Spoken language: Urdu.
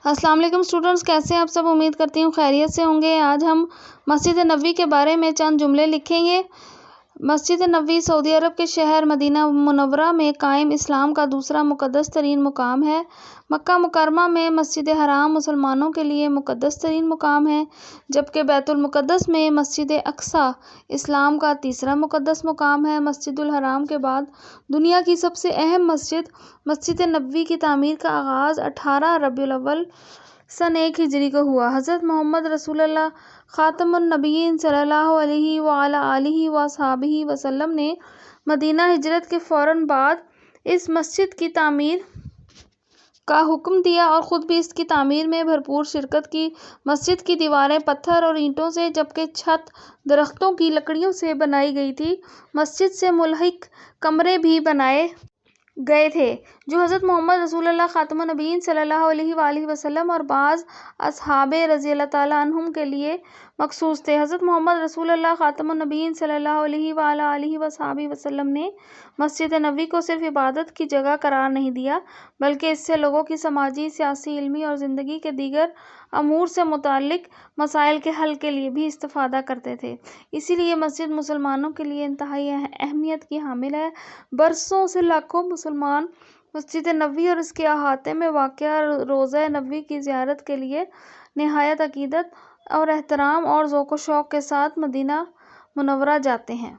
السلام علیکم اسٹوڈنٹس، کیسے ہیں آپ سب؟ امید کرتی ہوں خیریت سے ہوں گے۔ آج ہم مسجد نبوی کے بارے میں چند جملے لکھیں گے۔ مسجد نبوی سعودی عرب کے شہر مدینہ منورہ میں قائم اسلام کا دوسرا مقدس ترین مقام ہے۔ مکہ مکرمہ میں مسجد حرام مسلمانوں کے لیے مقدس ترین مقام ہے، جبکہ بیت المقدس میں مسجد اقصیٰ اسلام کا تیسرا مقدس مقام ہے۔ مسجد الحرام کے بعد دنیا کی سب سے اہم مسجد، مسجد نبوی کی تعمیر کا آغاز 18 ربیع الاول سنہ 1 ہجری کو ہوا۔ حضرت محمد رسول اللہ خاتم النبیین صلی اللہ علیہ وآلہ آلہ وصحبہ وسلم نے مدینہ ہجرت کے فوراً بعد اس مسجد کی تعمیر کا حکم دیا اور خود بھی اس کی تعمیر میں بھرپور شرکت کی۔ مسجد کی دیواریں پتھر اور اینٹوں سے جبکہ چھت درختوں کی لکڑیوں سے بنائی گئی تھی۔ مسجد سے ملحق کمرے بھی بنائے گئے تھے جو حضرت محمد رسول اللہ خاتم النبیین صلی اللہ علیہ وآلہ وسلم اور بعض اصحاب رضی اللہ تعالیٰ عنہم کے لیے مخصوص تھے۔ حضرت محمد رسول اللہ خاتم النبیین صلی اللہ علیہ وآلہ آلہ وصحبہ وسلم نے مسجد نبوی کو صرف عبادت کی جگہ قرار نہیں دیا، بلکہ اس سے لوگوں کی سماجی، سیاسی، علمی اور زندگی کے دیگر امور سے متعلق مسائل کے حل کے لیے بھی استفادہ کرتے تھے۔ اسی لیے مسجد مسلمانوں کے لیے انتہائی اہمیت کی حامل ہے۔ برسوں سے لاکھوں مسلمان مسجد نبوی اور اس کے احاطے میں واقع روضہ نبوی کی زیارت کے لیے نہایت عقیدت اور احترام اور ذوق و شوق کے ساتھ مدینہ منورہ جاتے ہیں۔